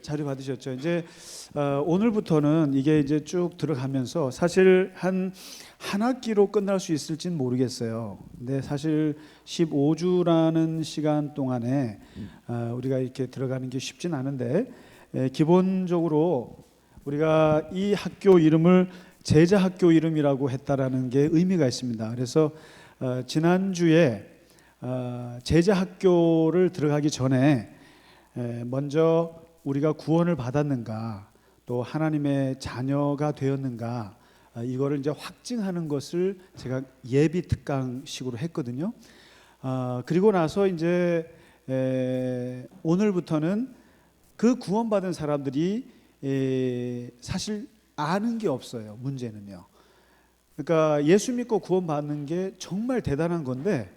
자료 받으셨죠? 이제 오늘부터는 이게 이제 쭉 들어가면서 사실 한 학기로 끝날 수 있을지는 모르겠어요. 근데 사실 15주라는 시간 동안에 우리가 이렇게 들어가는 게 쉽진 않은데 기본적으로 우리가 이 학교 이름을 제자 학교 이름이라고 했다라는 게 의미가 있습니다. 그래서 지난주에 제자 학교를 들어가기 전에 먼저 우리가 구원을 받았는가, 또 하나님의 자녀가 되었는가, 이거를 이제 확증하는 것을 제가 예비 특강식으로 했거든요. 그리고 나서 이제 오늘부터는 그 구원받은 사람들이 사실 아는 게 없어요. 문제는요. 그러니까 예수 믿고 구원받는 게 정말 대단한 건데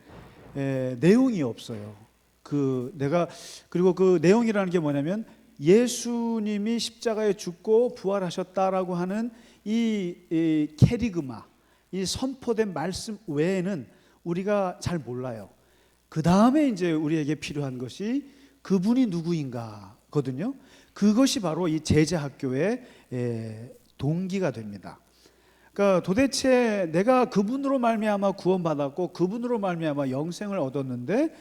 내용이 없어요. 그리고 그 내용이라는 게 뭐냐면 예수님이 십자가에 죽고 부활하셨다라고 하는 이 캐리그마, 이 선포된 말씀 외에는 우리가 잘 몰라요. 그 다음에 이제 우리에게 필요한 것이 그분이 누구인가거든요. 그것이 바로 이 제자 학교의 동기가 됩니다. 그러니까 도대체 내가 그분으로 말미암아 구원받았고 그분으로 말미암아 영생을 얻었는데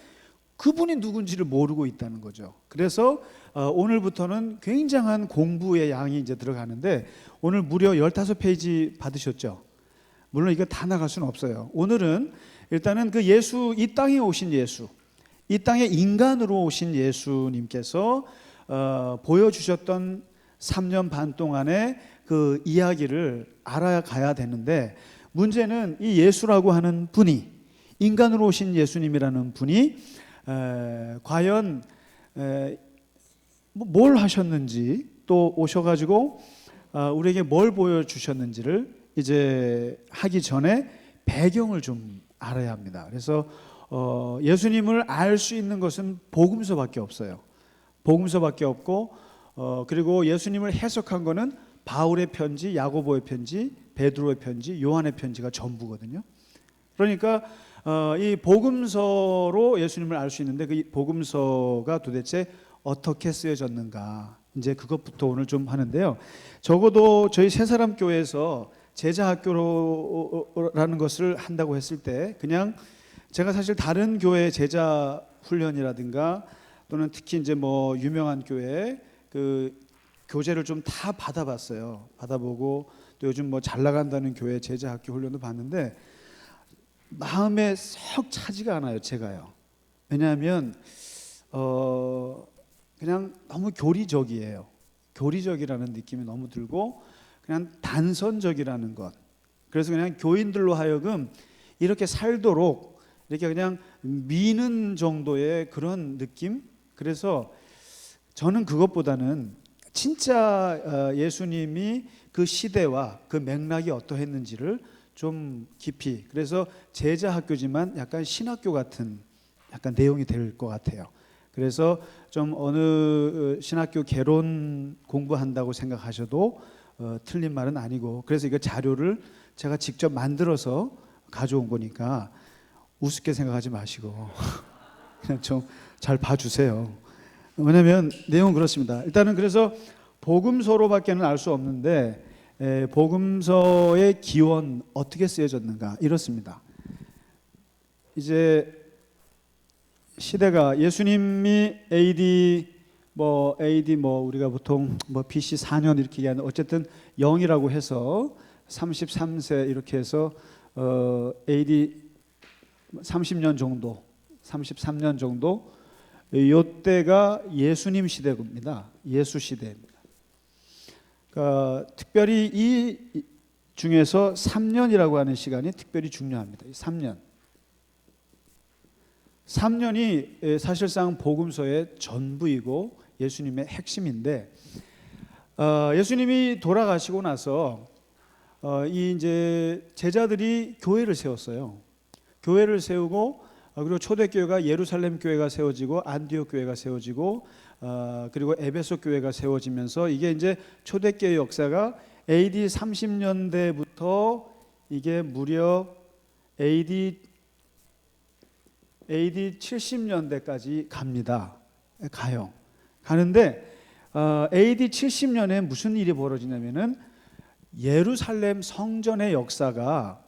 그분이 누군지를 모르고 있다는 거죠. 그래서 오늘부터는 굉장한 공부의 양이 이제 들어가는데 오늘 무려 15페이지 받으셨죠? 물론 이거 다 나갈 수는 없어요. 오늘은 일단은 그 예수, 이 땅에 오신 예수, 이 땅에 인간으로 오신 예수님께서 보여주셨던 3년 반 동안의 그 이야기를 알아가야 되는데 문제는 이 예수라고 하는 분이, 인간으로 오신 예수님이라는 분이 과연 뭘 하셨는지, 또 오셔가지고 우리에게 뭘 보여주셨는지를 이제 하기 전에 배경을 좀 알아야 합니다. 그래서 예수님을 알 수 있는 것은 복음서밖에 없어요. 복음서밖에 없고 그리고 예수님을 해석한 거는 바울의 편지, 야고보의 편지, 베드로의 편지, 요한의 편지가 전부거든요. 그러니까 이 복음서로 예수님을 알 수 있는데 그 복음서가 도대체 어떻게 쓰여졌는가, 이제 그것부터 오늘 좀 하는데요. 적어도 저희 새사람 교회에서 제자 학교라는 것을 한다고 했을 때 그냥 제가 사실 다른 교회 제자 훈련이라든가 또는 특히 이제 뭐 유명한 교회 그 교재를 좀 다 받아봤어요. 받아보고 또 요즘 뭐 잘 나간다는 교회 제자 학교 훈련도 봤는데 마음에 썩 차지가 않아요, 제가요. 왜냐하면 그냥 너무 교리적이에요. 교리적이라는 느낌이 너무 들고 그냥 단선적이라는 것. 그래서 그냥 교인들로 하여금 이렇게 살도록 이렇게 그냥 미는 정도의 그런 느낌. 그래서 저는 그것보다는 진짜 예수님이 그 시대와 그 맥락이 어떠했는지를 좀 깊이, 그래서 제자 학교지만 약간 신학교 같은 약간 내용이 될 것 같아요. 그래서 좀 어느 신학교 개론 공부한다고 생각하셔도 틀린 말은 아니고, 그래서 이거 자료를 제가 직접 만들어서 가져온 거니까 우습게 생각하지 마시고 그냥 좀 잘 봐주세요. 왜냐하면 내용은 그렇습니다. 일단은 그래서 복음서로밖에는 알 수 없는데 복음서의 기원 어떻게 쓰여졌는가 이렇습니다. 이제 시대가 예수님이 AD 뭐 우리가 보통 뭐 BC 4년 이렇게 얘기하는 어쨌든 0이라고 해서 33세 이렇게 해서 AD 30년 정도, 33년 정도, 이때가 예수님 시대입니다. 예수 시대입니다. 그러니까 특별히 이 중에서 3년이라고 하는 시간이 특별히 중요합니다. 3년이 사실상 복음서의 전부이고 예수님의 핵심인데 예수님이 돌아가시고 나서 이 이제 제자들이 교회를 세웠어요. 교회를 세우고 그리고 초대교회가 예루살렘 교회가 세워지고 안디옥 교회가 세워지고 그리고 에베소 교회가 세워지면서 이게 이제 초대교회 역사가 AD 30년대부터 이게 무려 AD 70년대까지 가요. 가는데 AD 70년에 무슨 일이 벌어지냐면은 예루살렘 성전의 역사가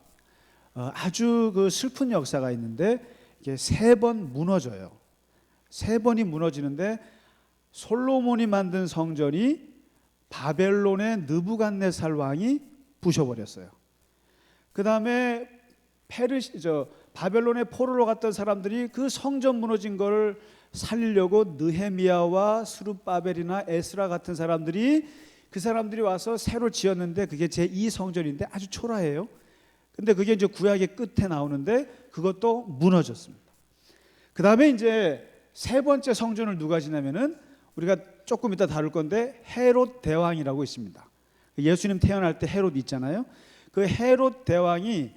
아주 그 슬픈 역사가 있는데 이게 3번 무너져요. 3번이 무너지는데 솔로몬이 만든 성전이 바벨론의 느부갓네살 왕이 부셔버렸어요. 그 다음에 바벨론의 포로로 갔던 사람들이 그 성전 무너진 걸 살리려고 느헤미야와 스룹바벨이나 에스라 같은 사람들이 와서 새로 지었는데 그게 제2성전인데 아주 초라해요. 근데 그게 이제 구약의 끝에 나오는데 그것도 무너졌습니다. 그 다음에 이제 3번째 성전을 누가 지냐면은 우리가 조금 이따 다룰 건데 헤롯 대왕이라고 있습니다. 예수님 태어날 때 헤롯 있잖아요. 그 헤롯 대왕이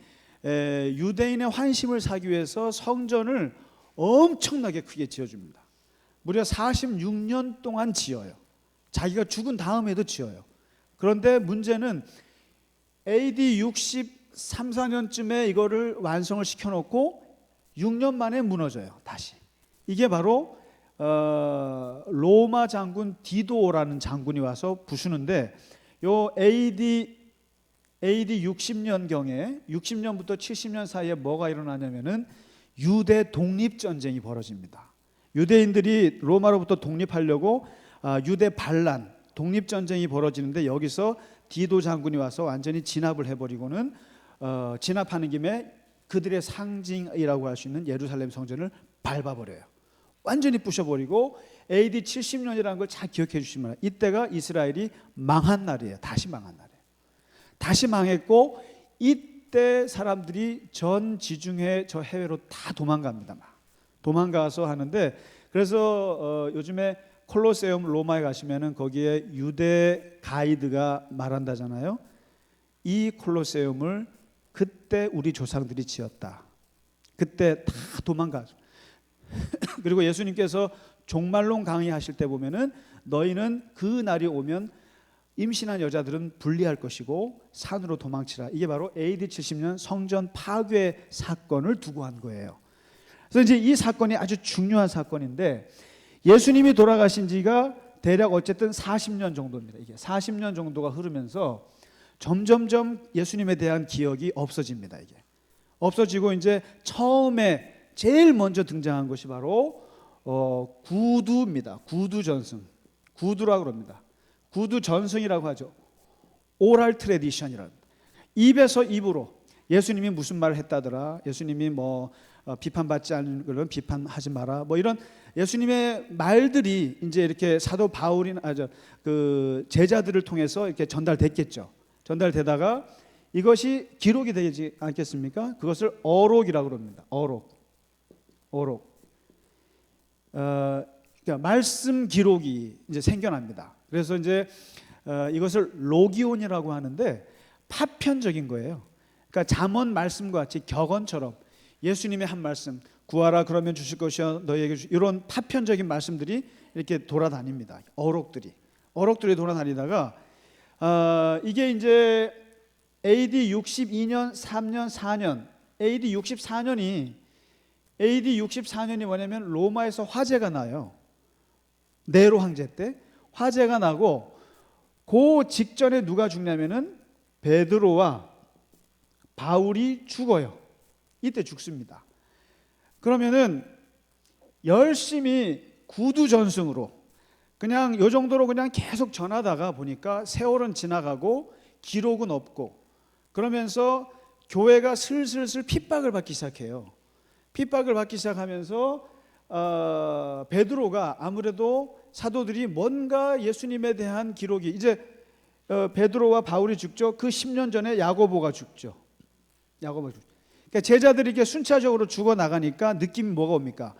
유대인의 환심을 사기 위해서 성전을 엄청나게 크게 지어줍니다. 무려 46년 동안 지어요. 자기가 죽은 다음에도 지어요. 그런데 문제는 AD 63, 4년쯤에 이거를 완성을 시켜놓고 6년 만에 무너져요. 다시. 이게 바로 로마 장군 디도라는 장군이 와서 부수는데 요 AD 60년경에 60년부터 70년 사이에 뭐가 일어나냐면은 유대 독립전쟁이 벌어집니다. 유대인들이 로마로부터 독립하려고 유대 반란 독립전쟁이 벌어지는데 여기서 디도 장군이 와서 완전히 진압을 해버리고는 진압하는 김에 그들의 상징이라고 할 수 있는 예루살렘 성전을 밟아버려요. 완전히 부셔버리고 AD 70년이라는 걸 잘 기억해 주시면 이때가 이스라엘이 망한 날이에요. 다시 망한 날이에요. 다시 망했고 이때 사람들이 전 지중해 저 해외로 다 도망갑니다. 도망가서 하는데 그래서 요즘에 콜로세움 로마에 가시면은 거기에 유대 가이드가 말한다잖아요. 이 콜로세움을 그때 우리 조상들이 지었다. 그때 다 도망가죠. 그리고 예수님께서 종말론 강의하실 때 보면은 너희는 그 날이 오면 임신한 여자들은 분리할 것이고 산으로 도망치라. 이게 바로 AD 70년 성전 파괴 사건을 두고 한 거예요. 그래서 이제 이 사건이 아주 중요한 사건인데 예수님이 돌아가신 지가 대략 어쨌든 40년 정도입니다. 이게 40년 정도가 흐르면서 점점점 예수님에 대한 기억이 없어집니다. 이게 없어지고 이제 처음에 제일 먼저 등장한 것이 바로 구두입니다. 구두 전승. 구두라고 그럽니다. 구두 전승이라고 하죠. 오랄 트레디션이라고. 입에서 입으로 예수님이 무슨 말을 했다더라. 예수님이 뭐 비판받지 않는 그런 비판하지 마라. 뭐 이런 예수님의 말들이 이제 이렇게 사도 바울이나 그 제자들을 통해서 이렇게 전달됐겠죠. 전달되다가 이것이 기록이 되지 않겠습니까? 그것을 어록이라고 합니다. 어록. 그러니까 말씀 기록이 이제 생겨납니다. 그래서 이제 이것을 로기온이라고 하는데 파편적인 거예요. 그러니까 잠언 말씀과 같이 격언처럼 예수님의 한 말씀, 구하라 그러면 주실 것이여 너희에게 이런 파편적인 말씀들이 이렇게 돌아다닙니다. 어록들이 돌아다니다가 이게 이제 AD 62년, 3년, 4년, AD 64년이 뭐냐면 로마에서 화재가 나요. 네로 황제 때 화재가 나고 그 직전에 누가 죽냐면은 베드로와 바울이 죽어요. 이때 죽습니다. 그러면은 열심히 구두 전승으로 그냥 요 정도로 그냥 계속 전하다가 보니까 세월은 지나가고 기록은 없고 그러면서 교회가 슬슬 핍박을 받기 시작해요. 핍박을 받기 시작하면서 베드로가 아무래도 사도들이 뭔가 예수님에 대한 기록이 이제 베드로와 바울이 죽죠. 그 10년 전에 야고보가 죽죠. 그러니까 제자들이 이렇게 순차적으로 죽어나가니까 느낌이 뭐가 옵니까?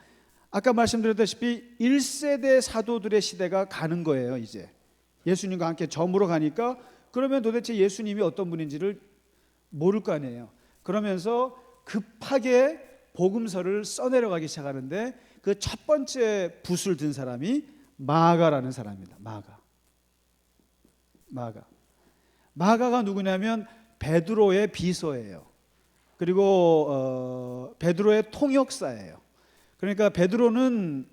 아까 말씀드렸다시피 1세대 사도들의 시대가 가는 거예요. 이제 예수님과 함께 점으로 가니까 그러면 도대체 예수님이 어떤 분인지를 모를 거 아니에요. 그러면서 급하게 복음서를 써내려가기 시작하는데 그 첫 번째 붓을 든 사람이 마가라는 사람입니다. 마가가 누구냐면 베드로의 비서예요. 그리고 베드로의 통역사예요. 그러니까 베드로는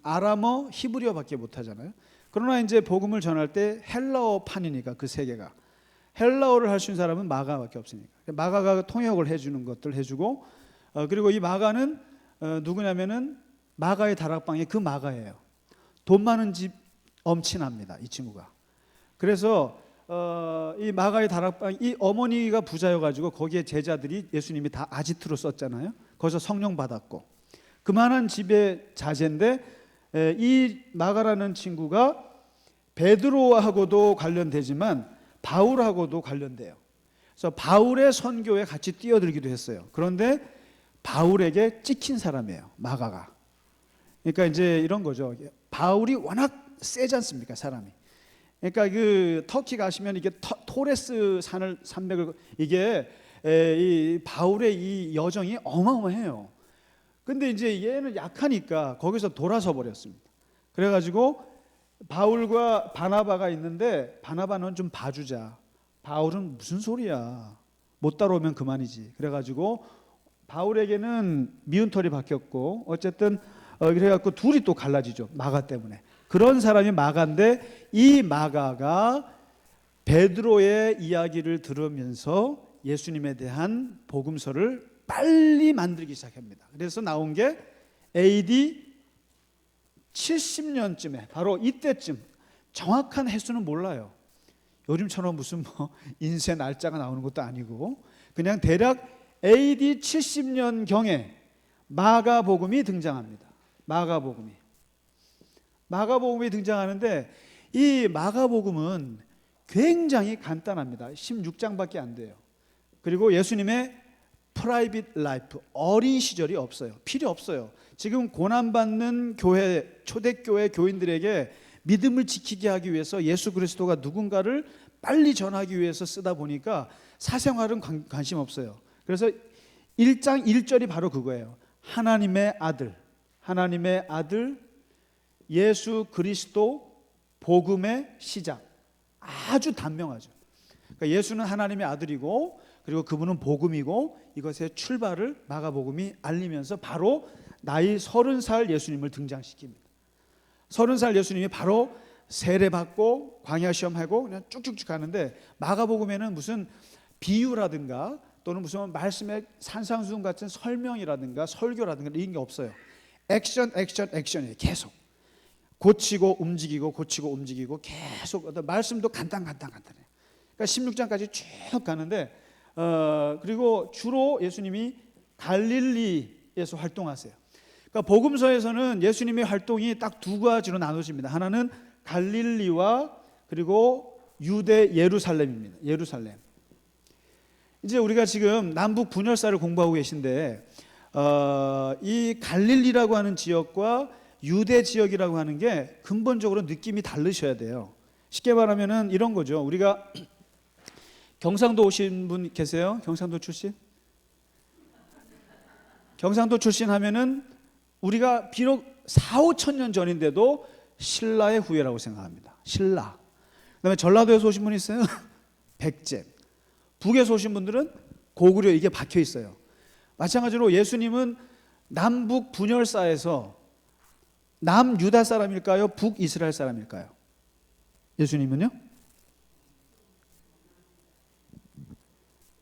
아람어, 히브리어밖에 못하잖아요. 그러나 이제 복음을 전할 때 헬라어판이니까 그 세계가 헬라어를 할 수 있는 사람은 마가밖에 없으니까 마가가 통역을 해주는 것들 해주고 그리고 이 마가는 누구냐면은 마가의 다락방이 그 마가예요. 돈 많은 집 엄친합니다. 이 친구가. 그래서 이 마가의 다락방 이 어머니가 부자여가지고 거기에 제자들이 예수님이 다 아지트로 썼잖아요. 거기서 성령 받았고 그만한 집의 자제인데 이 마가라는 친구가 베드로하고도 관련되지만 바울하고도 관련돼요. 그래서 바울의 선교에 같이 뛰어들기도 했어요. 그런데 바울에게 찍힌 사람이에요. 마가가. 그러니까 이제 이런 거죠. 바울이 워낙 세지 않습니까, 사람이. 그러니까 그 터키 가시면 이게 토레스 산을 산맥을 이게 이 바울의 이 여정이 어마어마해요. 근데 이제 얘는 약하니까 거기서 돌아서 버렸습니다. 그래가지고 바울과 바나바가 있는데 바나바는 좀 봐주자. 바울은 무슨 소리야. 못 따라오면 그만이지. 그래가지고 바울에게는 미운 털이 박혔고 어쨌든 그래갖고 둘이 또 갈라지죠. 마가 때문에. 그런 사람이 마가인데 이 마가가 베드로의 이야기를 들으면서 예수님에 대한 복음서를 빨리 만들기 시작합니다. 그래서 나온 게 AD 70년쯤에 바로 이때쯤 정확한 횟수는 몰라요. 요즘처럼 무슨 뭐 인쇄 날짜가 나오는 것도 아니고 그냥 대략 AD 70년경에 마가복음이 등장합니다. 마가복음이 등장하는데 이 마가복음은 굉장히 간단합니다. 16장밖에 안 돼요. 그리고 예수님의 프라이빗 라이프, 어린 시절이 없어요. 필요 없어요. 지금 고난받는 교회, 초대교회 교인들에게 믿음을 지키게 하기 위해서 예수 그리스도가 누군가를 빨리 전하기 위해서 쓰다 보니까 사생활은 관심 없어요. 그래서 1장 1절이 바로 그거예요. 하나님의 아들 예수 그리스도 복음의 시작. 아주 단명하죠. 그러니까 예수는 하나님의 아들이고 그리고 그분은 복음이고 이것의 출발을 마가복음이 알리면서 바로 나이 30살 예수님을 등장시킵니다. 30살 예수님이 바로 세례받고 광야 시험하고 그냥 쭉쭉쭉 가는데 마가복음에는 무슨 비유라든가 또는 무슨 말씀의 산상수훈 같은 설명이라든가 설교라든가 이런 게 없어요. 액션이에요. 계속 고치고 움직이고 계속 말씀도 간단해요. 그러니까 16장까지 쭉 가는데 그리고 주로 예수님이 갈릴리에서 활동하세요. 그러니까 복음서에서는 예수님의 활동이 딱 두 가지로 나눠집니다. 하나는 갈릴리와 그리고 유대 예루살렘입니다. 예루살렘. 이제 우리가 지금 남북 분열사를 공부하고 계신데 이 갈릴리라고 하는 지역과 유대 지역이라고 하는 게 근본적으로 느낌이 다르셔야 돼요. 쉽게 말하면은 이런 거죠. 우리가 경상도 오신 분 계세요? 경상도 출신? 경상도 출신 하면은 우리가 비록 4, 5천 년 전인데도 신라의 후예라고 생각합니다. 신라. 그다음에 전라도에서 오신 분 있어요? 백제. 북에서 오신 분들은 고구려 이게 박혀 있어요. 마찬가지로 예수님은 남북 분열사에서 남유다 사람일까요? 북이스라엘 사람일까요? 예수님은요?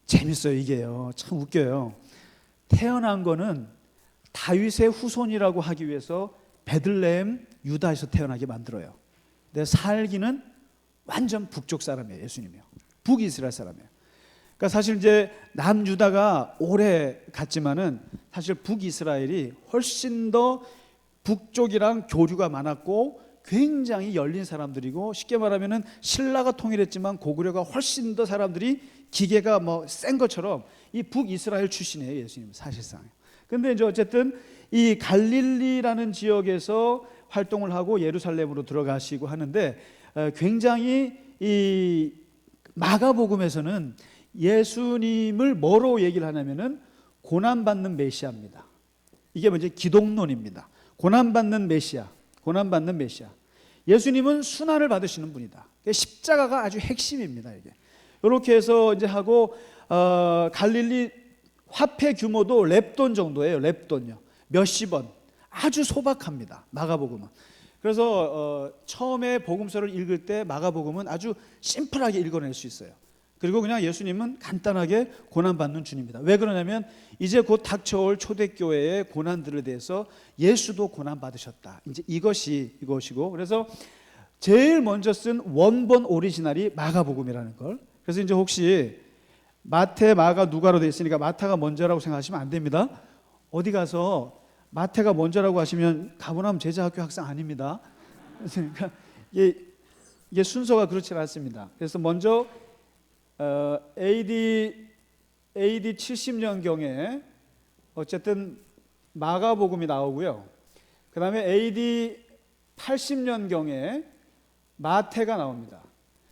재밌어요 이게요. 참 웃겨요. 태어난 거는 다윗의 후손이라고 하기 위해서 베들레헴 유다에서 태어나게 만들어요. 근데 살기는 완전 북쪽 사람이에요. 예수님이요. 북이스라엘 사람이에요. 그러니까 사실 이제 남유다가 오래 갔지만은 사실 북이스라엘이 훨씬 더 북쪽이랑 교류가 많았고 굉장히 열린 사람들이고 쉽게 말하면은 신라가 통일했지만 고구려가 훨씬 더 사람들이 기계가 뭐 센 것처럼 이 북이스라엘 출신이에요. 예수님 사실상. 근데 이제 어쨌든 이 갈릴리라는 지역에서 활동을 하고 예루살렘으로 들어가시고 하는데 굉장히 이 마가복음에서는 예수님을 뭐로 얘기를 하냐면은 고난받는 메시아입니다. 이게 먼저 기독론입니다. 고난받는 메시아. 예수님은 순환을 받으시는 분이다. 십자가가 아주 핵심입니다. 이게 이렇게 해서 이제 하고 갈릴리 화폐 규모도 렙돈 정도예요. 렙돈요. 몇십 원. 아주 소박합니다. 마가복음은. 그래서 처음에 복음서를 읽을 때 마가복음은 아주 심플하게 읽어낼 수 있어요. 그리고 그냥 예수님은 간단하게 고난받는 주님입니다. 왜 그러냐면 이제 곧 닥쳐올 초대교회의 고난들에 대해서 예수도 고난받으셨다. 이제 이것이고, 그래서 제일 먼저 쓴 원본 오리지널이 마가복음이라는 걸. 그래서 이제 혹시 마태, 마가, 누가로 되어 있으니까 마타가 먼저라고 생각하시면 안 됩니다. 어디 가서 마태가 먼저라고 하시면 가버나움 제자학교 학생 아닙니다. 그러니까 이게 순서가 그렇지 않습니다. 그래서 먼저 AD 70년경에 어쨌든 마가복음이 나오고요. 그 다음에 AD 80년경에 마태가 나옵니다.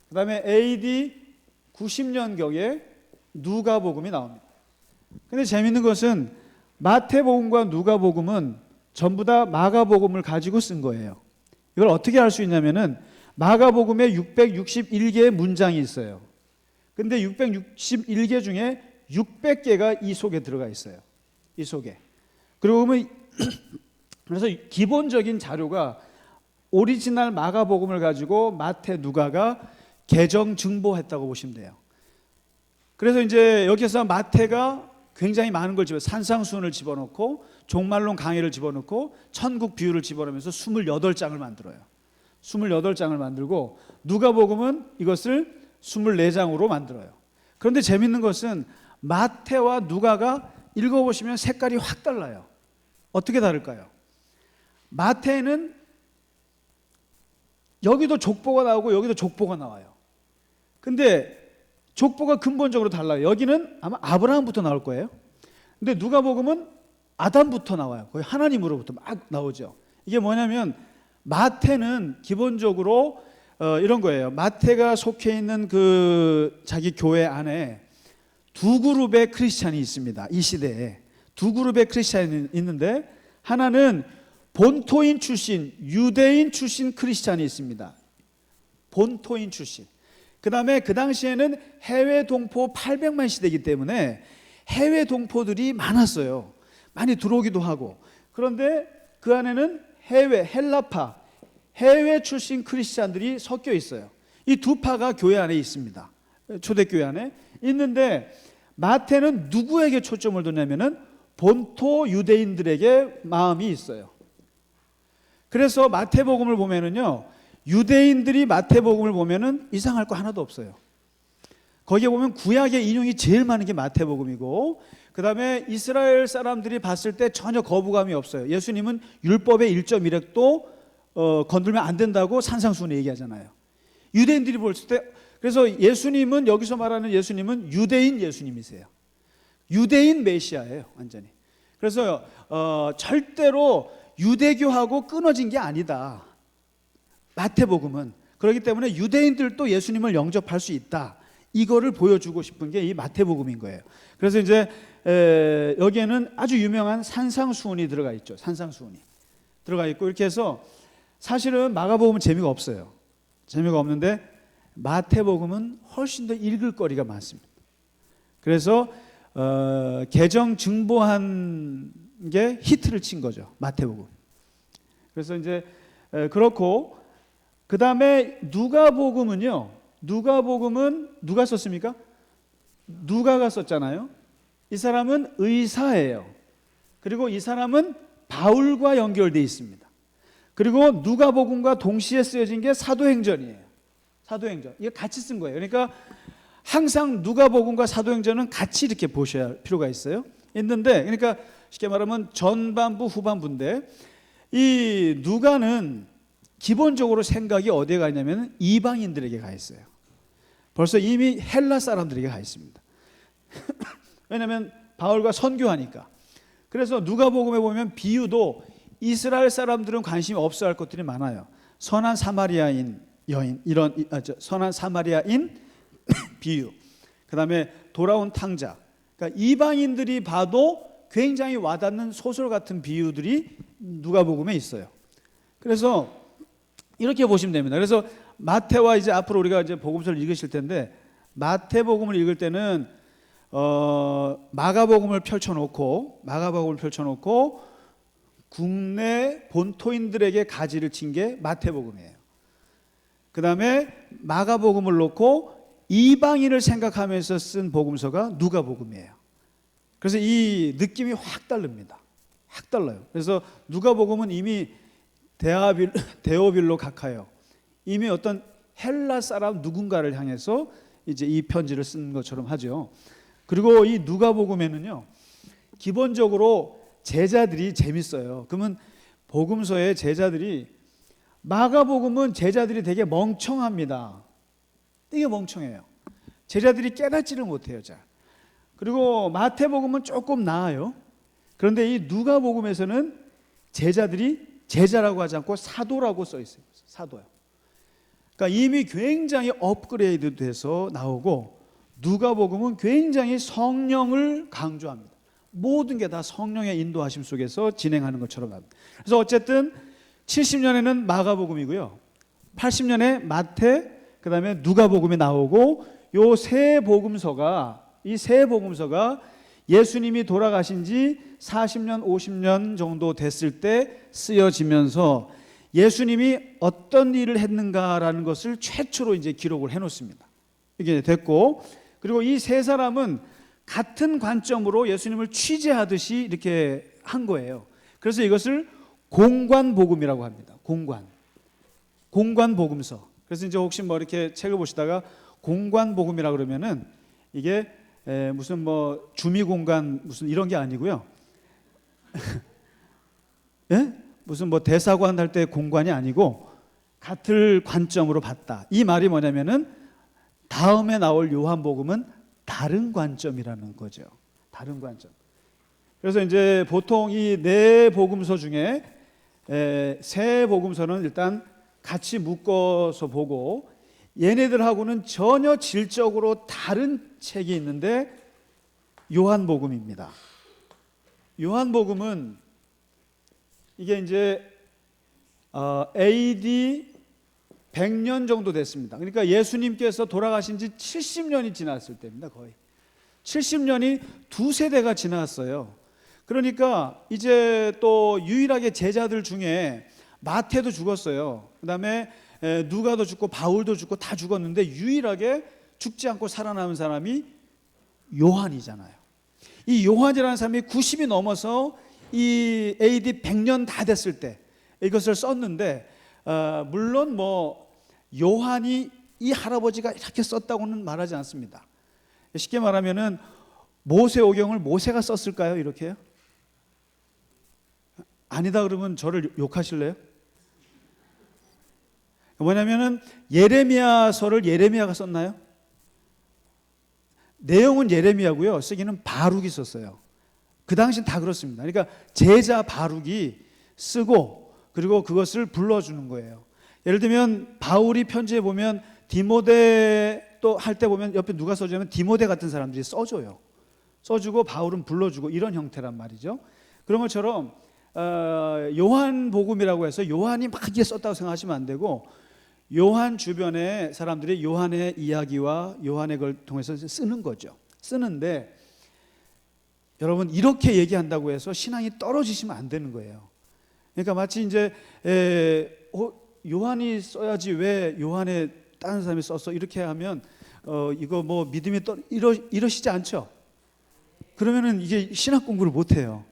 그 다음에 AD 90년경에 누가복음이 나옵니다. 근데 재밌는 것은 마태복음과 누가복음은 전부 다 마가복음을 가지고 쓴 거예요. 이걸 어떻게 알 수 있냐면은 마가복음에 661개의 문장이 있어요. 근데 661개 중에 600개가 이 속에 들어가 있어요. 이 속에. 그리고 보면 그래서 기본적인 자료가 오리지널 마가복음을 가지고 마태, 누가가 개정 증보했다고 보시면 돼요. 그래서 이제 여기서 마태가 굉장히 많은 걸 산상수훈을 집어넣고 종말론 강해를 집어넣고 천국 비유를 집어넣으면서 28장을 만들어요. 28장을 만들고 누가복음은 이것을 24장으로 만들어요. 그런데 재밌는 것은 마태와 누가가 읽어보시면 색깔이 확 달라요. 어떻게 다를까요? 마태는 여기도 족보가 나오고 여기도 족보가 나와요. 근데 족보가 근본적으로 달라요. 여기는 아마 아브라함부터 나올 거예요. 근데 누가복음은 아담부터 나와요. 거의 하나님으로부터 막 나오죠. 이게 뭐냐면 마태는 기본적으로 이런 거예요. 마태가 속해 있는 그 자기 교회 안에 두 그룹의 크리스찬이 있습니다. 이 시대에 두 그룹의 크리스찬이 있는데 하나는 본토인 출신, 유대인 출신 크리스찬이 있습니다. 본토인 출신. 그 다음에 그 당시에는 해외 동포 800만 시대이기 때문에 해외 동포들이 많았어요. 많이 들어오기도 하고. 그런데 그 안에는 헬라파, 해외 출신 크리스찬들이 섞여 있어요. 이 두 파가 교회 안에 있습니다. 초대교회 안에 있는데 마태는 누구에게 초점을 두냐면은 본토 유대인들에게 마음이 있어요. 그래서 마태복음을 보면은요, 유대인들이 마태복음을 보면은 이상할 거 하나도 없어요. 거기에 보면 구약의 인용이 제일 많은 게 마태복음이고, 그 다음에 이스라엘 사람들이 봤을 때 전혀 거부감이 없어요. 예수님은 율법의 1.1획도 건들면 안 된다고 산상수훈에 얘기하잖아요. 유대인들이 볼 때, 그래서 예수님은, 여기서 말하는 예수님은 유대인 예수님이세요. 유대인 메시아예요, 완전히. 그래서 절대로 유대교하고 끊어진 게 아니다. 마태복음은. 그렇기 때문에 유대인들도 예수님을 영접할 수 있다. 이거를 보여주고 싶은 게 이 마태복음인 거예요. 그래서 이제 여기에는 아주 유명한 산상수훈이 들어가 있죠. 산상수훈이 들어가 있고, 이렇게 해서 사실은 마가복음은 재미가 없어요. 재미가 없는데 마태복음은 훨씬 더 읽을 거리가 많습니다. 그래서 개정 증보한 게 히트를 친 거죠. 마태복음. 그래서 이제 그렇고, 그 다음에 누가복음은요. 누가복음은 누가 썼습니까? 누가가 썼잖아요. 이 사람은 의사예요. 그리고 이 사람은 바울과 연결되어 있습니다. 그리고 누가복음과 동시에 쓰여진 게 사도행전이에요. 사도행전. 이게 같이 쓴 거예요. 그러니까 항상 누가복음과 사도행전은 같이 이렇게 보셔야 할 필요가 있어요. 있는데, 그러니까 쉽게 말하면 전반부 후반부인데, 이 누가는 기본적으로 생각이 어디에 가 있냐면 이방인들에게 가 있어요. 벌써 이미 헬라 사람들에게 가 있습니다. 왜냐하면 바울과 선교하니까. 그래서 누가복음에 보면 비유도 이스라엘 사람들은 관심이 없어 할 것들이 많아요. 선한 사마리아인 여인, 선한 사마리아인 비유. 그 다음에 돌아온 탕자. 그러니까 이방인들이 봐도 굉장히 와닿는 소설 같은 비유들이 누가복음에 있어요. 그래서 이렇게 보시면 됩니다. 그래서 마태와 이제 앞으로 우리가 이제 복음서를 읽으실 텐데, 마태복음을 읽을 때는 마가복음을 펼쳐놓고 국내 본토인들에게 가지를 친 게 마태복음이에요. 그 다음에 마가복음을 놓고 이방인을 생각하면서 쓴 복음서가 누가복음이에요. 그래서 이 느낌이 확 다릅니다. 확 달라요. 그래서 누가복음은 이미 데오빌로 각하여, 이미 어떤 헬라 사람 누군가를 향해서 이제 이 편지를 쓴 것처럼 하죠. 그리고 이 누가복음에는요, 기본적으로 제자들이 재밌어요. 그러면 복음서의 제자들이, 마가복음은 제자들이 되게 멍청합니다. 되게 멍청해요. 제자들이 깨닫지를 못해요, 잘. 그리고 마태복음은 조금 나아요. 그런데 이 누가복음에서는 제자들이 제자라고 하지 않고 사도라고 써 있어요. 사도요. 그러니까 이미 굉장히 업그레이드 돼서 나오고, 누가복음은 굉장히 성령을 강조합니다. 모든 게 다 성령의 인도하심 속에서 진행하는 것처럼 합니다. 그래서 어쨌든 70년에는 마가복음이고요, 80년에 마태, 그 다음에 누가복음이 나오고, 요 세 복음서가, 이 세 복음서가 예수님이 돌아가신 지 40년, 50년 정도 됐을 때 쓰여지면서 예수님이 어떤 일을 했는가라는 것을 최초로 이제 기록을 해놓습니다. 이게 됐고, 그리고 이 세 사람은 같은 관점으로 예수님을 취재하듯이 이렇게 한 거예요. 그래서 이것을 공관복음이라고 합니다. 공관복음서. 그래서 이제 혹시 뭐 이렇게 책을 보시다가 공관복음이라 그러면은 이게 무슨 뭐 주미공간 무슨 이런 게 아니고요. 예? 무슨 뭐 대사관 할 때 공관이 아니고 같은 관점으로 봤다. 이 말이 뭐냐면은 다음에 나올 요한복음은 다른 관점이라는 거죠. 다른 관점. 그래서 이제 보통 이 네 복음서 중에 세 복음서는 일단 같이 묶어서 보고, 얘네들하고는 전혀 질적으로 다른 책이 있는데 요한복음입니다. 요한복음은 이게 이제 AD 100년 정도 됐습니다. 그러니까 예수님께서 돌아가신 지 70년이 지났을 때입니다. 거의 70년이 두 세대가 지났어요. 그러니까 이제 또 유일하게 제자들 중에 마태도 죽었어요. 그 다음에 누가도 죽고 바울도 죽고 다 죽었는데 유일하게 죽지 않고 살아남은 사람이 요한이잖아요. 이 요한이라는 사람이 90이 넘어서 이 AD 100년 다 됐을 때 이것을 썼는데, 물론 뭐 요한이 이 할아버지가 이렇게 썼다고는 말하지 않습니다. 쉽게 말하면은 모세오경을 모세가 썼을까요? 이렇게요? 아니다 그러면 저를 욕하실래요? 뭐냐면은 예레미야서를 예레미야가 썼나요? 내용은 예레미야고요, 쓰기는 바룩이 썼어요. 그 당시는 다 그렇습니다. 그러니까 제자 바룩이 쓰고 그리고 그것을 불러주는 거예요. 예를 들면 바울이 편지에 보면 디모데 또 할 때 보면 옆에 누가 써주냐면 디모데 같은 사람들이 써줘요. 써주고 바울은 불러주고 이런 형태란 말이죠. 그런 것처럼 요한복음이라고 해서 요한이 막 이게 썼다고 생각하시면 안 되고, 요한 주변의 사람들이 요한의 이야기와 요한의 걸 통해서 쓰는 거죠. 쓰는데 여러분, 이렇게 얘기한다고 해서 신앙이 떨어지시면 안 되는 거예요. 그러니까 마치 이제 요한이 써야지 왜 요한의 다른 사람이 썼어 이렇게 하면 이거 뭐 믿음이 이러시지 않죠? 그러면은 이게 신학 공부를 못 해요.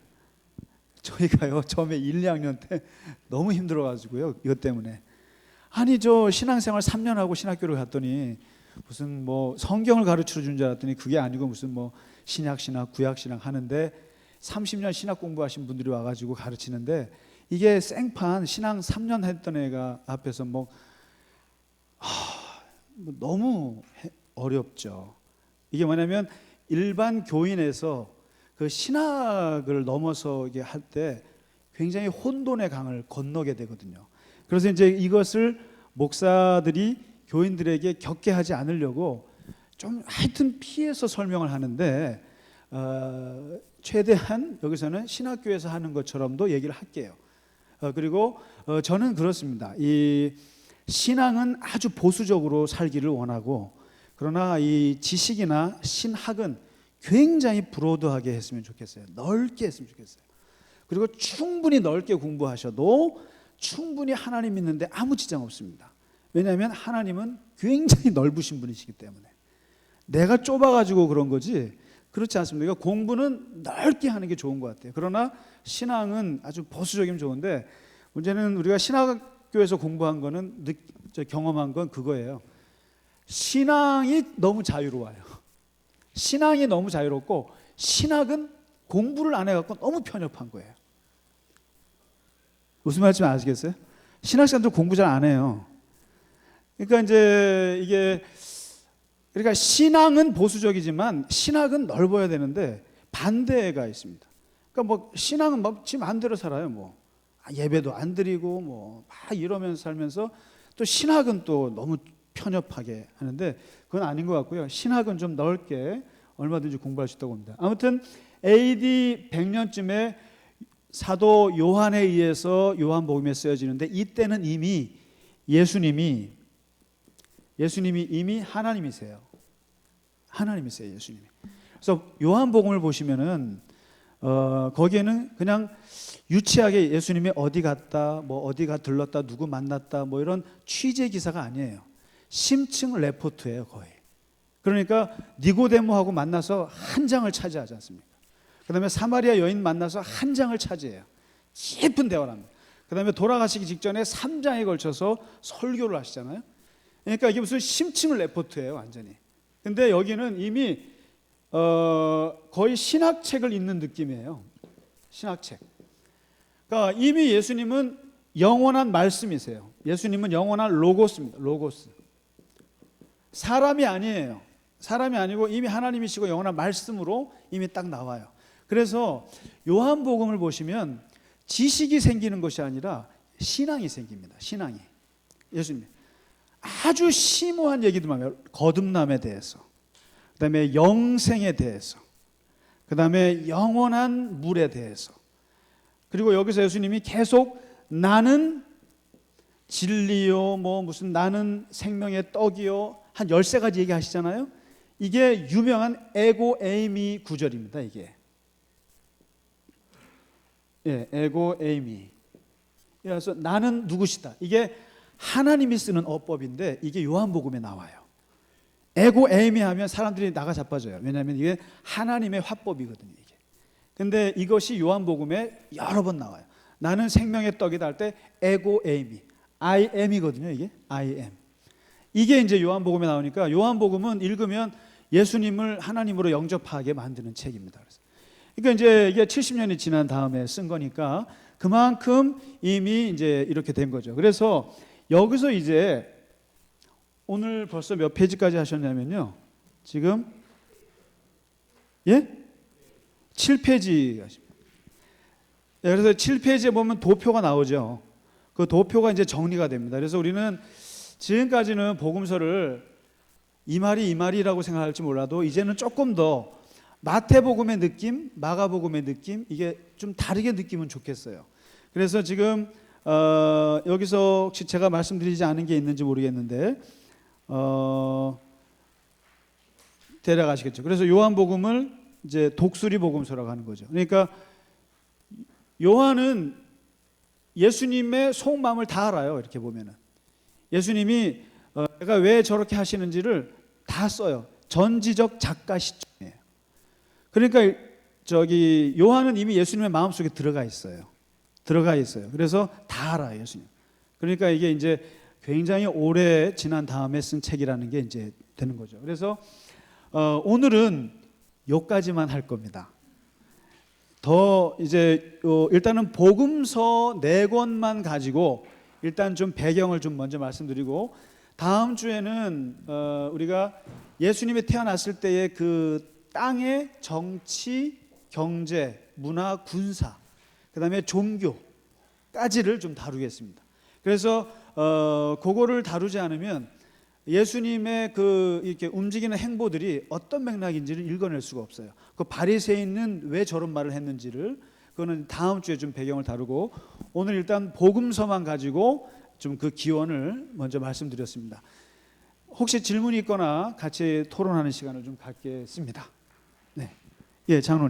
저희가요 처음에 1, 2학년 때 너무 힘들어가지고요, 이것 때문에. 아니 저 신앙생활 3년 하고 신학교를 갔더니 무슨 뭐 성경을 가르쳐 준 줄 알았더니 그게 아니고 무슨 뭐 신약 구약 하는데 30년 신학 공부하신 분들이 와가지고 가르치는데, 이게 생판 신앙 3년 했던 애가 앞에서 뭐 너무 어렵죠. 이게 뭐냐면 일반 교인에서 그 신학을 넘어서 이게 할 때 굉장히 혼돈의 강을 건너게 되거든요. 그래서 이제 이것을 목사들이 교인들에게 겪게 하지 않으려고 좀 하여튼 피해서 설명을 하는데, 최대한 여기서는 신학교에서 하는 것처럼도 얘기를 할게요. 그리고 저는 그렇습니다. 이 신앙은 아주 보수적으로 살기를 원하고, 그러나 이 지식이나 신학은 굉장히 브로드하게 했으면 좋겠어요. 넓게 했으면 좋겠어요. 그리고 충분히 넓게 공부하셔도 충분히 하나님 믿는데 아무 지장 없습니다. 왜냐하면 하나님은 굉장히 넓으신 분이시기 때문에. 내가 좁아가지고 그런 거지 그렇지 않습니다. 그러니까 공부는 넓게 하는 게 좋은 것 같아요. 그러나 신앙은 아주 보수적이면 좋은데 문제는 우리가 신학교에서 공부한 거는 경험한 건 그거예요. 신앙이 너무 자유로워요. 신앙이 너무 자유롭고 신학은 공부를 안 해갖고 너무 편협한 거예요. 무슨 말인지 아시겠어요? 신학 사람들 공부 잘 안 해요. 그러니까 이제 이게 그러니까 신앙은 보수적이지만 신학은 넓어야 되는데 반대가 있습니다. 그러니까 뭐 신앙은 막 지 마음대로 살아요. 뭐 예배도 안 드리고 뭐 막 이러면서 살면서 또 신학은 또 너무 편협하게 하는데 그건 아닌 것 같고요. 신학은 좀 넓게 얼마든지 공부할 수 있다고 봅니다. 아무튼 AD 100년쯤에 사도 요한에 의해서 요한복음에 쓰여지는데 이때는 이미 예수님이 이미 하나님이세요. 하나님이세요, 예수님이. 그래서 요한복음을 보시면은 거기에는 그냥 유치하게 예수님이 어디 갔다, 뭐 어디가 들렀다, 누구 만났다, 뭐 이런 취재 기사가 아니에요. 심층 레포트예요, 거의. 그러니까 니고데모하고 만나서 한 장을 차지하지 않습니까? 그다음에 사마리아 여인 만나서 한 장을 차지해요. 깊은 대화를 합니다. 그다음에 돌아가시기 직전에 3장에 걸쳐서 설교를 하시잖아요. 그러니까 이게 무슨 심층 레포트예요, 완전히. 근데 여기는 이미 거의 신학책을 읽는 느낌이에요. 신학책. 그러니까 이미 예수님은 영원한 말씀이세요. 예수님은 영원한 로고스입니다. 로고스. 사람이 아니에요. 사람이 아니고 이미 하나님이시고 영원한 말씀으로 이미 딱 나와요. 그래서 요한복음을 보시면 지식이 생기는 것이 아니라 신앙이 생깁니다. 신앙이. 예수님. 아주 심오한 얘기들만 해요. 거듭남에 대해서. 그 다음에 영생에 대해서. 그 다음에 영원한 물에 대해서. 그리고 여기서 예수님이 계속 나는 진리요, 뭐 무슨 나는 생명의 떡이요, 한 13가지 얘기하시잖아요. 이게 유명한 에고 에이미 구절입니다. 이게. 예, 에고 에이미. 그래서 나는 누구시다. 이게 하나님이 쓰는 어법인데 이게 요한복음에 나와요. 에고 에이미 하면 사람들이 나가 자빠져요. 왜냐하면 이게 하나님의 화법이거든요. 이게. 근데 이것이 요한복음에 여러 번 나와요. 나는 생명의 떡이다 할 때 에고 에이미, I am이거든요. 이게 I am. 이게 이제 요한복음에 나오니까 요한복음은 읽으면 예수님을 하나님으로 영접하게 만드는 책입니다. 그러니까 이제 이게 70년이 지난 다음에 쓴 거니까 그만큼 이미 이제 이렇게 된 거죠. 그래서 여기서 이제 오늘 벌써 몇 페이지까지 하셨냐면요. 지금 7페이지 하십니다. 그래서 7페이지에 보면 도표가 나오죠. 그 도표가 이제 정리가 됩니다. 그래서 우리는 지금까지는 복음서를 이 말이라고 생각할지 몰라도 이제는 조금 더 마태복음의 느낌, 마가복음의 느낌 이게 좀 다르게 느끼면 좋겠어요. 그래서 지금 여기서 혹시 제가 말씀드리지 않은 게 있는지 모르겠는데 데려가시겠죠. 그래서 요한복음을 이제 독수리 복음서라고 하는 거죠. 그러니까 요한은 예수님의 속마음을 다 알아요. 이렇게 보면은 예수님이 내가 왜 저렇게 하시는지를 다 써요. 전지적 작가 시점이에요. 그러니까 저기 요한은 이미 예수님의 마음속에 들어가 있어요. 그래서 다 알아요, 예수님. 그러니까 이게 이제 굉장히 오래 지난 다음에 쓴 책이라는 게 이제 되는 거죠. 그래서 오늘은 요까지만 할 겁니다. 더 이제 일단은 복음서 4권만 가지고 일단 좀 배경을 좀 먼저 말씀드리고 다음 주에는 우리가 예수님이 태어났을 때의 그 땅의 정치, 경제, 문화, 군사, 그 다음에 종교까지를 좀 다루겠습니다. 그래서 그거를 다루지 않으면 예수님의 그 이렇게 움직이는 행보들이 어떤 맥락인지를 읽어낼 수가 없어요. 그 바리새인은 왜 저런 말을 했는지를 그거는 다음 주에 좀 배경을 다루고 오늘 일단 복음서만 가지고 좀 그 기원을 먼저 말씀드렸습니다. 혹시 질문이 있거나 같이 토론하는 시간을 좀 갖겠습니다. 네, 장로님.